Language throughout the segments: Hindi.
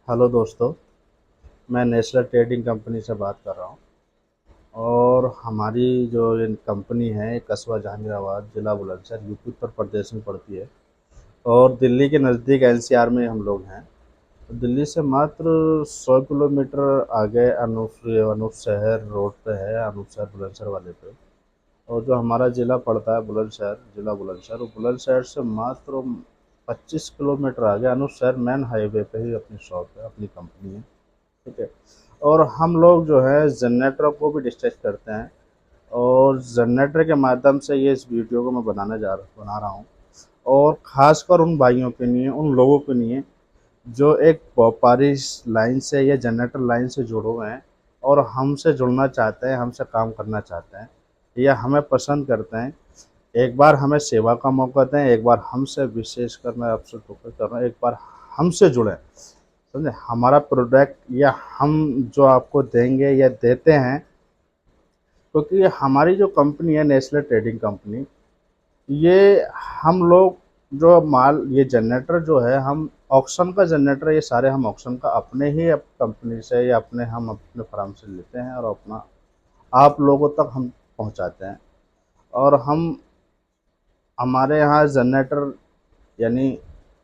हेलो दोस्तों, मैं नेशनल ट्रेडिंग कंपनी से बात कर रहा हूँ। और हमारी जो ये कंपनी है कस्बा जहांगीराबाद, ज़िला बुलंदशहर, यूपी उत्तर प्रदेश में पड़ती है। और दिल्ली के नज़दीक एनसीआर में हम लोग हैं। तो दिल्ली से मात्र 100 किलोमीटर आगे अनूप शहर रोड पे है, अनूप शहर बुलंदशहर वाले पे। और जो हमारा ज़िला पड़ता है बुलंदशहर, ज़िला बुलंदशहर, वो बुलंदशहर से मात्र 25 किलोमीटर आगे अनूप शहर मेन हाईवे पे ही अपनी शॉप है, अपनी कंपनी है। ठीक है। और हम लोग जो है जनरेटर को भी डिस्कस करते हैं। और जनरेटर के माध्यम से ये इस वीडियो को मैं बना रहा हूँ। और ख़ासकर उन भाइयों के लिए, उन लोगों के लिए जो एक व्यापारी लाइन से या जनरेटर लाइन से जुड़े हुए हैं और हमसे जुड़ना चाहते हैं, हमसे काम करना चाहते हैं या हमें पसंद करते हैं। एक बार हमें सेवा का मौका दें, एक बार हमसे, विशेषकर मैं आपसे फोकस कर रहा हूँ, एक बार हमसे जुड़ें। समझे, हमारा प्रोडक्ट या हम जो आपको देंगे या देते हैं, क्योंकि हमारी जो कंपनी है नेस्ले ट्रेडिंग कंपनी, ये हम लोग जो माल, ये जनरेटर जो है, हम ऑक्शन का जनरेटर, ये सारे हम ऑक्शन का अपने ही कंपनी से या अपने फार्म से लेते हैं और अपना आप लोगों तक हम पहुंचाते हैं। और हमारे यहाँ जनरेटर यानी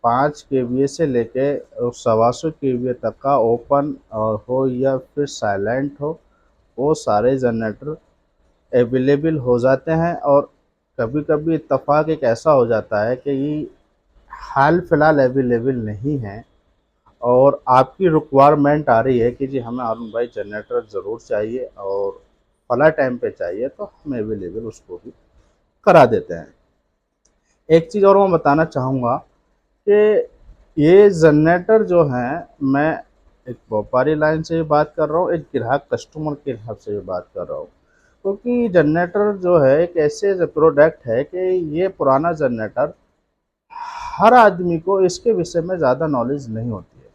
5 केवीए से लेके 125 केवीए तक का ओपन हो या फिर साइलेंट हो, वो सारे जनरेटर अवेलेबल हो जाते हैं। और कभी कभी इत्तेफाक एक ऐसा हो जाता है कि ये हाल फिलहाल अवेलेबल नहीं है और आपकी रिक्वायरमेंट आ रही है कि जी हमें अरुण भाई जनरेटर ज़रूर चाहिए और फला टाइम पे चाहिए, तो हम अवेलेबल उसको भी करा देते हैं। एक चीज़ और मैं बताना चाहूँगा कि ये जनरेटर जो है, मैं एक व्यापारी लाइन से भी बात कर रहा हूँ, एक ग्राहक कस्टमर के हिसाब से भी बात कर रहा हूँ। क्योंकि जनरेटर जो है एक ऐसे प्रोडक्ट है कि ये पुराना जनरेटर, हर आदमी को इसके विषय में ज़्यादा नॉलेज नहीं होती है।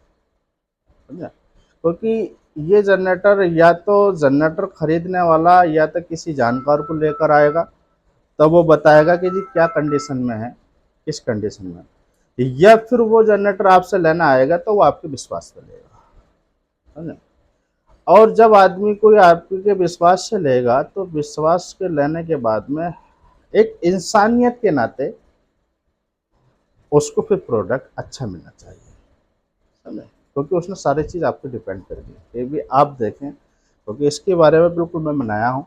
समझा, क्योंकि ये जनरेटर या तो जनरेटर खरीदने वाला या तो किसी जानकार को लेकर आएगा, तब वो बताएगा कि जी क्या कंडीशन में है, किस कंडीशन में, या फिर वो जनरेटर आपसे लेना आएगा तो वो आपके विश्वास पे लेगा। समझे। और जब आदमी कोई आपके विश्वास से लेगा, तो विश्वास के लेने के बाद में एक इंसानियत के नाते उसको फिर प्रोडक्ट अच्छा मिलना चाहिए। समझे, क्योंकि उसमें सारी चीज़ आप पे डिपेंड करेगी। ये भी आप देखें, क्योंकि इसके बारे में बिल्कुल मैं नया हूँ।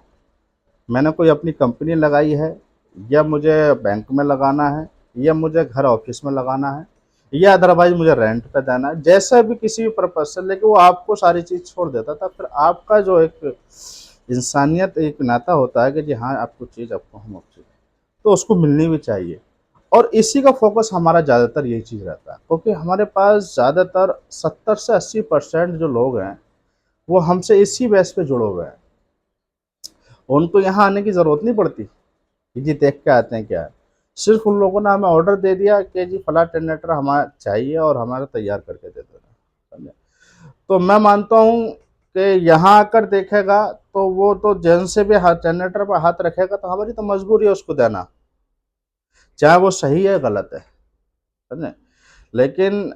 मैंने कोई अपनी कंपनी लगाई है, या मुझे बैंक में लगाना है, या मुझे घर ऑफिस में लगाना है, या अदरवाइज मुझे रेंट पे देना है, जैसा भी किसी भी पर्पज से, लेकिन वो आपको सारी चीज़ छोड़ देता था। फिर आपका जो एक इंसानियत, एक नाता होता है कि जी हाँ, आपको चीज़, आपको हम अच्छी, तो उसको मिलनी भी चाहिए। और इसी का फोकस हमारा ज़्यादातर यही चीज़ रहता है, क्योंकि हमारे पास ज़्यादातर 70 से 80% जो लोग हैं, वो हमसे इसी बेस पे जुड़े हुए हैं। उनको यहाँ आने की ज़रूरत नहीं पड़ती कि जी देख के आते हैं क्या है। सिर्फ उन लोगों ने हमें ऑर्डर दे दिया कि जी फला जनरेटर हमारा चाहिए और हमारा तैयार करके दे देना। समझे। तो मैं मानता हूँ कि यहाँ आकर देखेगा तो वो तो जन से भी हाथ जनरेटर पर हाथ रखेगा, तो हमारी तो मजबूरी है उसको देना, चाहे वो सही है गलत है। समझे। लेकिन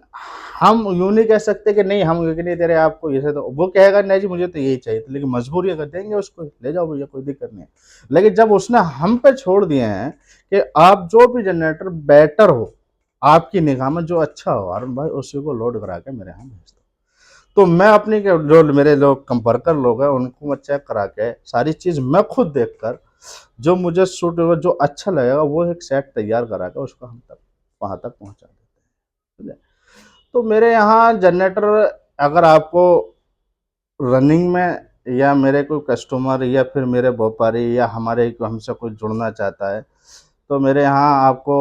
हम यूँ नहीं कह सकते कि नहीं, हम ये नहीं दे रहे आपको, ये तो वो कहेगा नहीं जी मुझे तो यही चाहिए, तो लेकिन मजबूरी अगर देंगे उसको, ले जाओ भैया, कोई दिक्कत नहीं है। लेकिन जब उसने हम पे छोड़ दिए हैं कि आप जो भी जनरेटर बेटर हो, आपकी निगाह में जो अच्छा हो, अरुण भाई उसी को लोड करा के मेरे यहाँ भेज दो, तो मैं अपनी जो मेरे लोग कंपर्कर लोग हैं उनको मैं चेक करा के सारी चीज़ मैं खुद देख कर, जो मुझे सूट होगा, जो अच्छा लगेगा, वो एक सेट तैयार करा के उसको हम तक, वहाँ तक पहुँचा देते हैं। तो मेरे यहाँ जनरेटर, अगर आपको रनिंग में, या मेरे कोई कस्टमर या फिर मेरे व्यापारी या हमारे हमसे कोई जुड़ना चाहता है, तो मेरे यहाँ आपको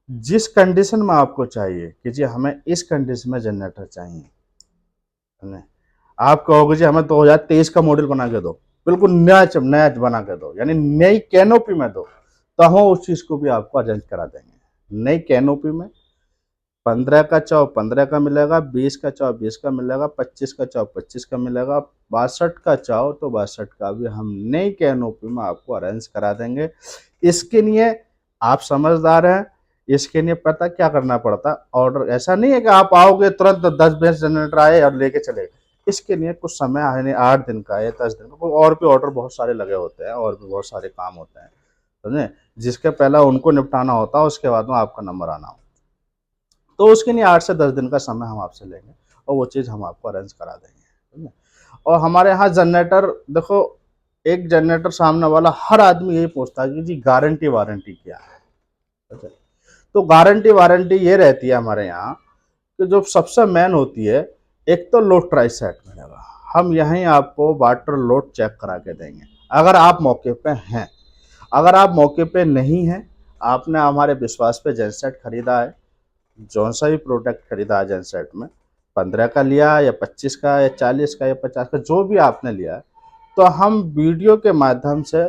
जिस कंडीशन में आपको चाहिए कि जी हमें इस कंडीशन में जनरेटर चाहिए, है, आप कहोगे जी हमें 2023 का मॉडल बना के दो, बिल्कुल नया नया बना के दो, यानी नई कैनोपी में दो, तो हम उस चीज़ को भी आपको अरेंज करा देंगे। नई कैनोपी में 15 का चाहो 15 का मिलेगा, 20 का चाहो 20 का मिलेगा, 25 का चाहो 25 का मिलेगा, 62 का चाहो तो 62 का भी हम नई कैनोपी में आपको अरेंज करा देंगे। इसके लिए आप समझदार हैं इसके लिए पता क्या करना पड़ता, ऑर्डर ऐसा नहीं है कि आप आओगे तुरंत 10-20 जनरेटर आए और लेके चले गए। इसके लिए कुछ समय यानी 8 दिन का या 10 दिन का, और भी ऑर्डर बहुत सारे लगे होते हैं और भी बहुत सारे काम होते हैं, समझे, जिसके पहले उनको निपटाना होता है, उसके बाद में आपका नंबर आना होता है। तो उसके लिए 8 से 10 दिन का समय हम आपसे लेंगे और वो चीज़ हम आपको अरेंज करा देंगे, समझे। और हमारे यहाँ जनरेटर देखो, एक जनरेटर सामने वाला हर आदमी यही पूछता है कि जी गारंटी वारंटी क्या है, अच्छा। तो गारंटी वारंटी ये रहती है हमारे यहाँ कि जो सबसे मेन होती है, एक तो लोड ट्राई सेट मिलेगा, हम यहीं आपको वाटर लोड चेक करा के देंगे अगर आप मौके पे हैं। अगर आप मौके पे नहीं हैं, आपने हमारे विश्वास पे जेनसेट खरीदा है, जौन सा भी प्रोडक्ट खरीदा है जेनसेट में, 15 का लिया या 25 का या 40 का या 50 का, जो भी आपने लिया है, तो हम वीडियो के माध्यम से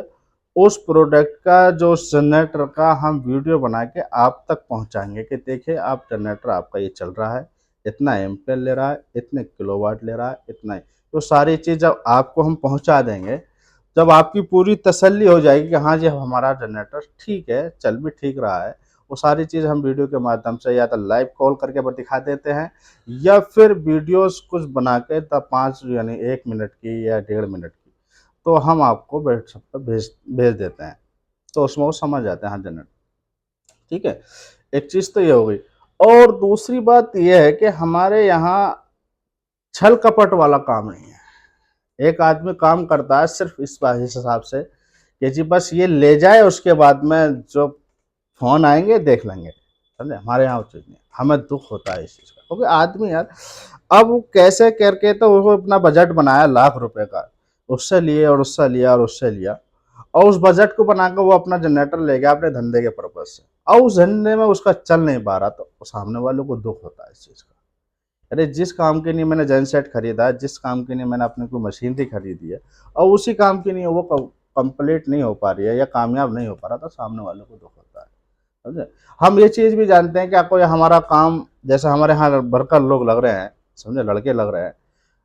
उस प्रोडक्ट का, जो जनरेटर का, हम वीडियो बना के आप तक पहुंचाएंगे कि देखिए आप जनरेटर आपका ये चल रहा है, इतना एम्पेयर ले रहा है, इतने किलोवाट ले रहा है, इतना ही। तो सारी चीज़ जब आपको हम पहुंचा देंगे, जब आपकी पूरी तसल्ली हो जाएगी कि हाँ जी हमारा जनरेटर ठीक है, चल भी ठीक रहा है, वो सारी चीज़ हम वीडियो के माध्यम से या तो लाइव कॉल करके दिखा देते हैं, या फिर वीडियोस कुछ बना के तब 5 यानी 1 मिनट की या 1.5 मिनट की, तो हम आपको व्हाट्सएप पर भेज भेज देते हैं। तो उसमें वो समझ जाते हैं हाँ जनरेटर ठीक है। एक चीज़ तो ये हो गई, और दूसरी बात ये है कि हमारे यहाँ छल कपट वाला काम नहीं है। एक आदमी काम करता है सिर्फ इस हिसाब से कि जी बस ये ले जाए, उसके बाद में जो फ़ोन आएँगे देख लेंगे, समझे? हमारे यहाँ वो चीज़ नहीं है। हमें दुःख होता है इस चीज़ का, क्योंकि आदमी यार अब वो कैसे करके तो वो अपना बजट बनाया लाख रुपए का, उससे लिए और उससे लिया और उससे लिया, और उस बजट को बनाकर वो अपना जनरेटर ले गया अपने धंधे के पर्पज़ से, और उस धंधे में उसका चल नहीं पा रहा, तो सामने वालों को दुःख होता है इस चीज़ का। अरे जिस काम के लिए मैंने जेनसेट खरीदा है, जिस काम के लिए मैंने अपने को मशीनरी खरीदी है, और उसी काम के लिए वो कंप्लीट नहीं हो पा रही है या कामयाब नहीं हो पा रहा, तो सामने वालों को दुःख होता है, समझे। हम ये चीज़ भी जानते हैं कि कोई हमारा काम, जैसे हमारे यहाँ वर्कर लोग लग रहे हैं, समझे, लड़के लग रहे हैं,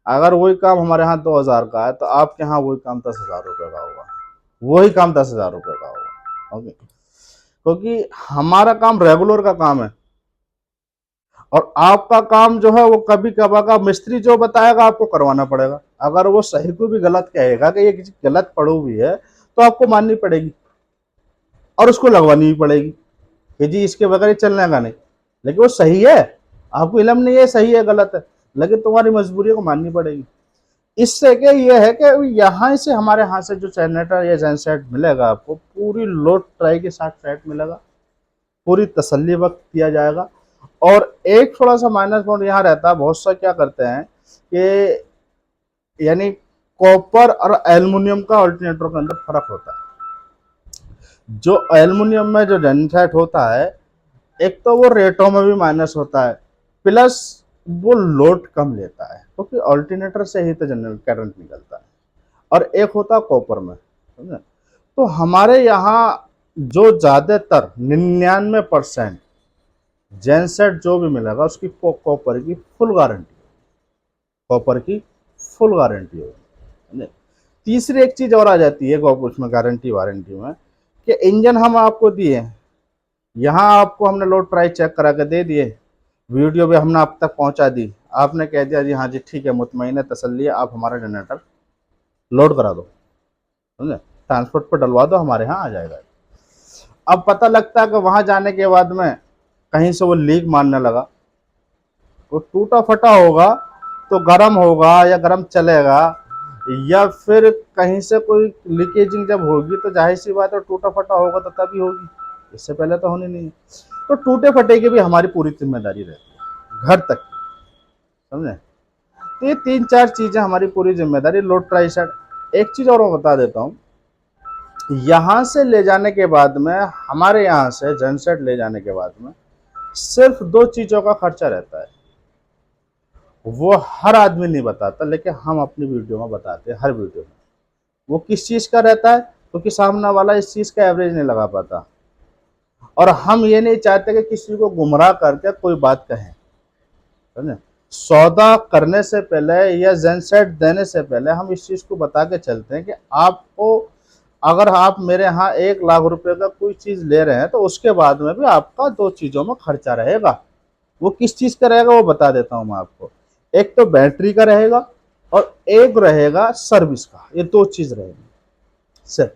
अगर वही काम हमारे यहाँ 2000 का है, तो आपके यहाँ वही काम 10,000 रुपये का होगा, वही काम 10,000 रुपये का होगा, ओके। क्योंकि हमारा काम रेगुलर का काम है, और आपका काम जो है वो कभी कभार का मिस्त्री जो बताएगा आपको करवाना पड़ेगा। अगर वो सही को भी गलत कहेगा कि ये किसी गलत पड़ी हुई है, तो आपको माननी पड़ेगी और उसको लगवानी भी पड़ेगी कि जी इसके बगैर ये चलने का नहीं। लेकिन वो सही है, आपको इलम नहीं है सही है गलत है, लेकिन तुम्हारी मजबूरी को माननी पड़ेगी। इससे क्या ये है कि यहाँ से हमारे यहाँ से जो जनरेटर या जनसेट मिलेगा आपको, पूरी लोड ट्राई के साथ सेट मिलेगा, पूरी तसल्ली वक्त दिया जाएगा। और एक थोड़ा सा माइनस पॉइंट यहाँ रहता है, बहुत सा क्या करते हैं कि यानी कॉपर और एल्युमिनियम का अल्टरनेटर के अंदर फर्क होता है। जो एल्युमिनियम में जो जनसेट होता है, एक तो वो रेटों में भी माइनस होता है, प्लस वो लोड कम लेता है, क्योंकि अल्टरनेटर से ही तो जनरल करंट निकलता है। और एक होता है कॉपर में, समझे। तो हमारे यहाँ जो ज़्यादातर 99% जेनसेट जो भी मिलेगा उसकी कॉपर की फुल गारंटी, कॉपर की फुल गारंटी होगी। तीसरी एक चीज़ और आ जाती है उसमें गारंटी वारंटी में, कि इंजन हम आपको दिए, यहाँ आपको हमने लोड ट्राई चेक करा के दे दिए, वीडियो भी हमने आप तक पहुँचा दी, आपने कह दिया जी हाँ जी ठीक है, मुतमईन है, तसल्ली है, आप हमारा जनरेटर लोड करा दो, समझे, ट्रांसपोर्ट पर डलवा दो, हमारे यहाँ आ जाएगा। अब पता लगता है कि वहाँ जाने के बाद में कहीं से वो लीक मारने लगा, वो टूटा फटा होगा तो गर्म होगा या गर्म चलेगा, या फिर कहीं से कोई लीकेजिंग जब होगी तो जाहिर सी बात है टूटा फटा होगा तो तभी होगी, इससे पहले तो होनी नहीं है। तो टूटे फटे की भी हमारी पूरी जिम्मेदारी रहती है घर तक की, समझे। तो ये 3-4 चीज़ें हमारी पूरी जिम्मेदारी। लोड ट्राई सेट, एक चीज़ और मैं बता देता हूँ, यहाँ से ले जाने के बाद में, हमारे यहाँ से जनसेट ले जाने के बाद में सिर्फ 2 चीज़ों का खर्चा रहता है, वो हर आदमी नहीं बताता, लेकिन हम अपनी वीडियो में बताते हैं, हर वीडियो में। वो किस चीज़ का रहता है, क्योंकि सामने वाला इस चीज़ का एवरेज नहीं लगा पाता, और हम ये नहीं चाहते कि किसी को गुमराह करके कोई बात कहें, समझे। सौदा करने से पहले या जेनसेट देने से पहले हम इस चीज़ को बता के चलते हैं कि आपको अगर आप मेरे यहाँ 1 लाख रुपए का कोई चीज़ ले रहे हैं तो उसके बाद में भी आपका 2 चीज़ों में खर्चा रहेगा। वो किस चीज़ का रहेगा वो बता देता हूँ मैं आपको। एक तो बैटरी का रहेगा और एक रहेगा सर्विस का, ये 2 चीज़ रहेगी सिर्फ।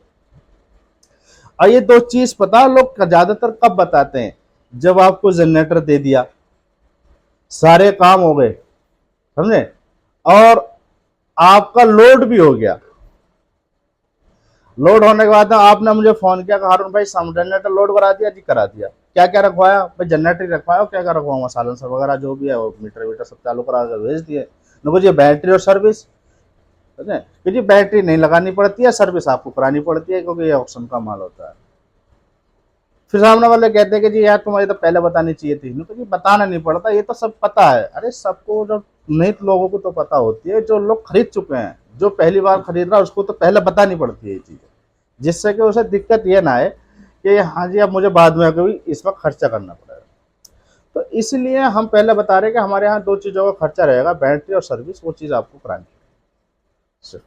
और ये 2 चीज़ पता है लोग ज़्यादातर कब बताते हैं? जब आपको जनरेटर दे दिया, सारे काम हो गए, समझे, और आपका लोड भी हो गया। लोड होने के बाद आपने मुझे फोन किया कि हारून भाई जनरेटर लोड करा दिया जी? करा दिया। क्या क्या रखवाया भाई? जनरेटर रखवाया। क्या क्या रखवाऊंगा? साइलेंसर वगैरह जो भी है वो मीटर वीटर सब चालू करा कर भेज दिए। देखो जी बैटरी और सर्विस, क्योंकि बैटरी नहीं लगानी पड़ती है, सर्विस आपको करानी पड़ती है क्योंकि ये ऑप्शन का माल होता है। फिर सामने वाले कहते हैं कि जी यार तुम्हारी तो पहले बतानी चाहिए थी। तो जी बताना नहीं पड़ता, ये तो सब पता है। अरे सबको, जो नहीं लोगों को तो पता होती है, जो लोग खरीद चुके हैं, जो पहली बार खरीद रहा है उसको तो पहले बतानी पड़ती है ये चीज़, जिससे कि उसे दिक्कत ये ना आए कि हाँ जी अब मुझे बाद में कभी इसमें खर्चा करना पड़ेगा। तो इसलिए हम पहले बता रहे हैं कि हमारे यहाँ 2 चीज़ों का खर्चा रहेगा, बैटरी और सर्विस। वो चीज़ आपको करानी है।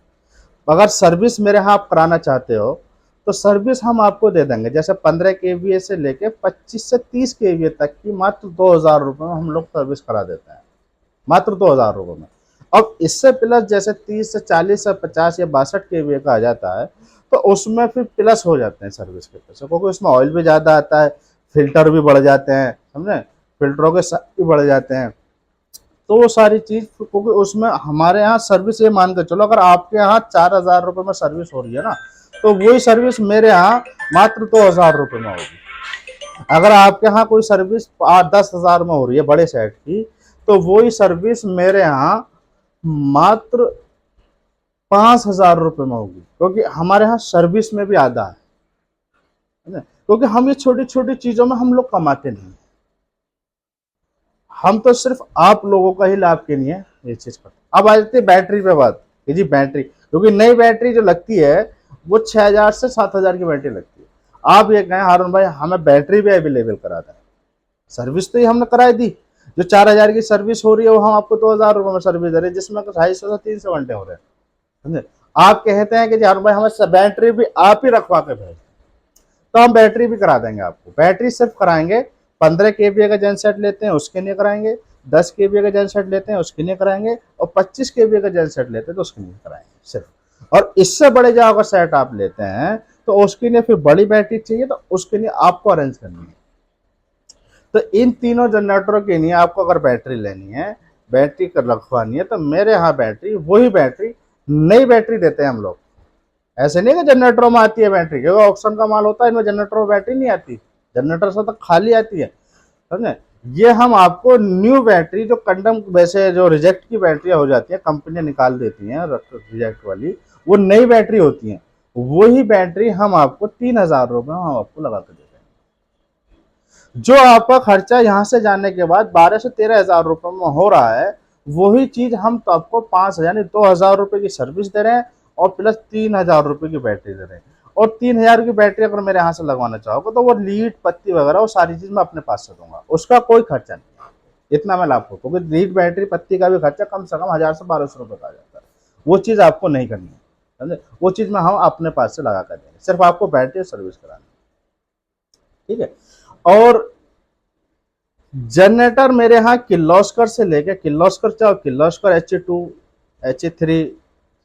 अगर सर्विस मेरे यहाँ आप कराना चाहते हो तो सर्विस हम आपको दे देंगे। जैसे 15 kVA से लेके 25 से 30 kVA तक की मात्र 2,000 रुपये में हम लोग सर्विस करा देते हैं, मात्र 2,000 रुपये में। अब इससे प्लस जैसे 30 से 40 से 50 या 62 kVA का आ जाता है तो उसमें फिर प्लस हो जाते हैं सर्विस के पैसे, क्योंकि उसमें ऑयल भी ज़्यादा आता है, फिल्टर भी बढ़ जाते हैं, समझे, फिल्टरों के साथ भी बढ़ जाते हैं। तो वो सारी चीज़, क्योंकि उसमें हमारे यहाँ सर्विस, ये मान कर चलो अगर आपके यहाँ 4,000 रुपये में सर्विस हो रही है ना, तो वही सर्विस मेरे यहाँ मात्र 2,000 रुपये में होगी। अगर आपके यहाँ कोई सर्विस 10,000 में हो रही है बड़े सेट की, तो वही सर्विस मेरे यहाँ मात्र 5,000 रुपये में होगी, क्योंकि हमारे यहाँ सर्विस में भी आधा है ना? क्योंकि हम ये छोटी छोटी चीज़ों में हम लोग कमाते नहीं, हम तो सिर्फ आप लोगों का ही लाभ के लिए ये चीज करते। अब आ जाती है बैटरी पे बात कि जी बैटरी, क्योंकि नई बैटरी जो लगती है वो 6,000 से 7,000 की बैटरी लगती है। आप ये कहें हारून भाई हमें बैटरी भी अवेलेबल करा दें, सर्विस तो ही हमने कराई दी। जो 4,000 की सर्विस हो रही है वो हम आपको 2,000 रुपये में सर्विस दे रहे हैं, जिसमें 250 से 300 घंटे हो रहे हैं, समझे। आप कहते हैं कि जी हारून भाई हमें बैटरी भी आप ही रखवा के भेज, तो हम बैटरी भी करा देंगे आपको। बैटरी सिर्फ कराएंगे 15 kVA का जेन सेट लेते हैं उसके लिए कराएंगे, 10 kVA का जेन सेट लेते हैं उसके लिए कराएंगे, और 25 kVA का जेन सेट लेते हैं तो उसके लिए कराएंगे सिर्फ। और इससे बड़े जो अगर सेट आप लेते हैं तो उसके लिए फिर बड़ी बैटरी चाहिए, तो उसके लिए आपको अरेंज करनी है। तो इन तीनों जनरेटरों के लिए आपको अगर बैटरी लेनी है, बैटरी कर रखवानी है, तो मेरे यहाँ बैटरी, वही बैटरी, नई बैटरी देते हैं हम लोग। ऐसे नहीं कि जनरेटरों में आती है बैटरी, क्योंकि ऑक्शन का माल होता है, इनमें जनरेटर में बैटरी नहीं आती, जनरेटर से तो खाली आती है, समझे। ये हम आपको न्यू बैटरी, जो कंडम वैसे जो रिजेक्ट की बैटरी हो जाती है, कंपनियां निकाल देती हैं रिजेक्ट वाली, वो नई बैटरी होती है, वही बैटरी हम आपको 3,000 रुपये हम आपको लगा के दे देंगे। जो आपका खर्चा यहाँ से जाने के बाद 12 से 13,000 रुपये में हो रहा है, वही चीज हम तो आपको 5,000 यानी 2,000 रुपये की सर्विस दे रहे हैं और प्लस 3,000 रुपये की बैटरी दे रहे हैं। और 3,000 की बैटरी अगर मेरे यहाँ से लगवाना चाहोगे तो वो लीड पत्ती वगैरह वो सारी चीज मैं अपने पास से दूंगा, उसका कोई खर्चा नहीं। इतना मैं लाभ, क्योंकि लीड बैटरी पत्ती का भी खर्चा कम से कम 1,000 से 1,200 रुपये का आ जाता है, वो चीज आपको नहीं करनी है, समझे। वो चीज में हम अपने पास से लगा कर देंगे, सिर्फ आपको बैटरी सर्विस करानी, ठीक है। और जनरेटर मेरे यहाँ किर्लोस्कर से लेके, किर्लोस्कर चाहो किर्लोस्कर HE2 HE3,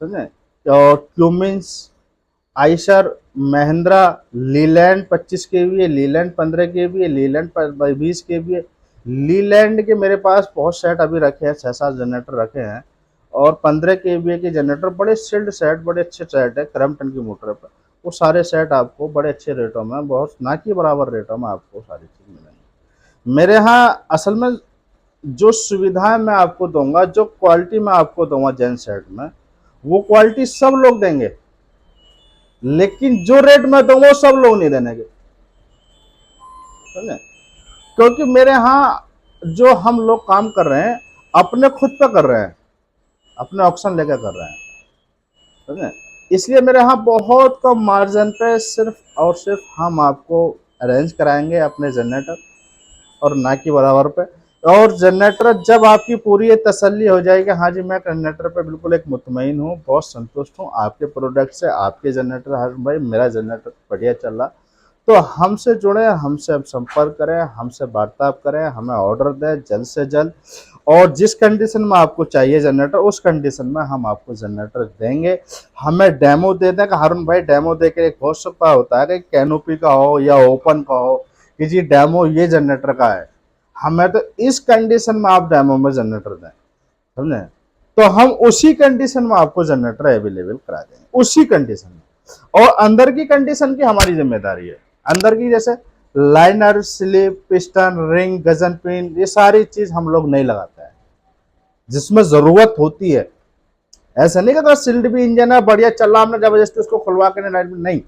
समझे, और Cummins, Eicher, Mahindra, Leyland 25 kVA, Leyland 15 kVA, Leyland 20 kVA। Leyland के मेरे पास बहुत सेट अभी रखे हैं, 6-7 जनरेटर रखे हैं, और 15 kVA के जनरेटर, बड़े सील्ड सेट, बड़े अच्छे सेट है, क्रम्पटन की मोटर पर। वो सारे सेट आपको बड़े अच्छे रेटों में, बहुत ना कि बराबर रेटों में आपको सारी चीज़ मिलेंगी मेरे यहाँ। असल में जो सुविधाएं मैं आपको दूंगा, जो क्वालिटी मैं आपको दूंगा जेन सेट में, वो क्वालिटी सब लोग देंगे, लेकिन जो रेट मैं दूंगा वो सब लोग नहीं देने के, समझे। क्योंकि मेरे यहाँ जो हम लोग काम कर रहे हैं अपने खुद पे कर रहे हैं, अपने ऑप्शन लेकर कर रहे हैं, समझे। इसलिए मेरे यहाँ बहुत कम मार्जिन पे सिर्फ और सिर्फ हम आपको अरेंज कराएंगे अपने जनरेटर, और ना कि बराबर पे। और जनरेटर जब आपकी पूरी ये तसल्ली हो जाएगी, हाँ जी मैं जनरेटर पे बिल्कुल एक मुतमईन हूँ, बहुत संतुष्ट हूँ आपके प्रोडक्ट से, आपके जनरेटर हारून भाई मेरा जनरेटर बढ़िया चल रहा, तो हमसे जुड़े, हमसे अब संपर्क करें, हमसे वार्तालाप करें, हमें ऑर्डर दें जल्द से जल्द। और जिस कंडीशन में आपको चाहिए जनरेटर, उस कंडीशन में हम आपको जनरेटर देंगे। हमें डेमो दे दें कि हारून भाई, डेमो दे के एक बहुत सफा होता है कि कैनोपी का हो या ओपन का हो कि जी डेमो ये जनरेटर का है, हमें तो इस कंडीशन में आप डेमो में जनरेटर दें, समझे, तो हम उसी कंडीशन में आपको जनरेटर अवेलेबल करा देंगे, उसी कंडीशन में। और अंदर की कंडीशन की हमारी जिम्मेदारी है, अंदर की जैसे liner, slip, piston, ring, Gajan pin, ये सारी चीज हम लोग नहीं लगाते हैं, जिसमें जरूरत होती है। ऐसा नहीं कि तो सिल्ड भी इंजन है बढ़िया चल रहा, हमने जबरदस्ती उसको खुलवा के नहीं,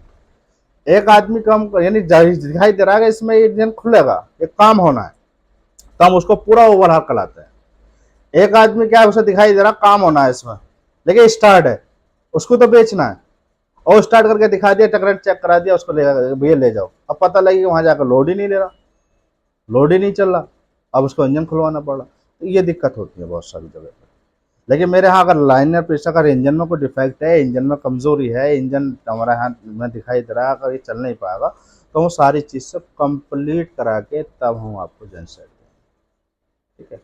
एक आदमी कम यानी दिखाई दे रहा है इसमें इंजन खुलेगा, एक काम होना है, तो हम उसको पूरा ओवरहाल कराते हैं। एक आदमी क्या है उसे दिखाई दे रहा काम होना है इसमें, लेकिन स्टार्ट है, उसको तो बेचना है, और स्टार्ट करके दिखा दिया, टकरेंट चेक करा दिया, उसको भैया ले जाओ, अब पता लगी वहां जाकर लोड ही नहीं ले रहा, लोड ही नहीं चल रहा, अब उसको इंजन खुलवाना पड़ रहा, तो ये दिक्कत होती है बहुत सारी जगह पर। लेकिन मेरे यहाँ अगर लाइनर प्रेशर, अगर इंजन में कोई डिफेक्ट है, इंजन में कमजोरी है, इंजन हमारे यहाँ में दिखाई दे रहा है, अगर ये चल नहीं पाएगा, तो वो सारी चीज़ सब कंप्लीट करा के तब हम आपको जनसेट देंगे, ठीक है।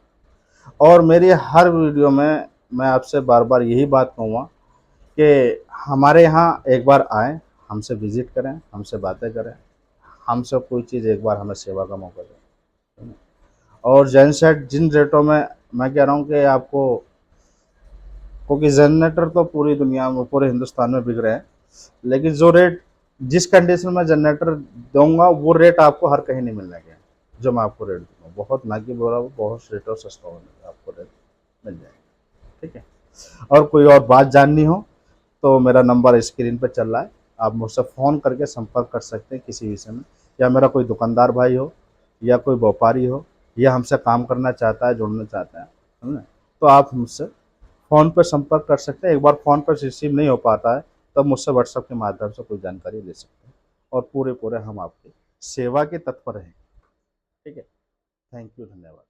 और मेरी हर वीडियो में मैं आपसे बार बार यही बात कहूँगा कि हमारे यहाँ एक बार आएँ, हमसे विज़िट करें, हमसे बातें करें, हमसे कोई चीज़ एक बार हमें सेवा का मौका दें। और जनसेट जिन रेटों में मैं कह रहा हूँ कि आपको, क्योंकि जनरेटर तो पूरी दुनिया में, पूरे हिंदुस्तान में बिक रहे हैं, लेकिन जो रेट, जिस कंडीशन में जनरेटर दूंगा वो रेट आपको हर कहीं नहीं मिलने के, जो मैं आपको रेट दूंगा बहुत ना कि बोला, बहुत रेटों सस्ता होने आपको रेट मिल जाएगा, ठीक है। और कोई और बात जाननी हो तो मेरा नंबर स्क्रीन पर चल रहा है, आप मुझसे फ़ोन करके संपर्क कर सकते हैं किसी विषय में, या मेरा कोई दुकानदार भाई हो या कोई व्यापारी हो या हमसे काम करना चाहता है, जुड़ना चाहता है, समझे, तो आप मुझसे फ़ोन पर संपर्क कर सकते हैं। एक बार फ़ोन पर रिसीव नहीं हो पाता है तब मुझसे व्हाट्सएप के माध्यम से कोई जानकारी ले सकते हैं, और पूरे पूरे हम आपकी सेवा के तत्पर हैं, ठीक है। थैंक यू, धन्यवाद।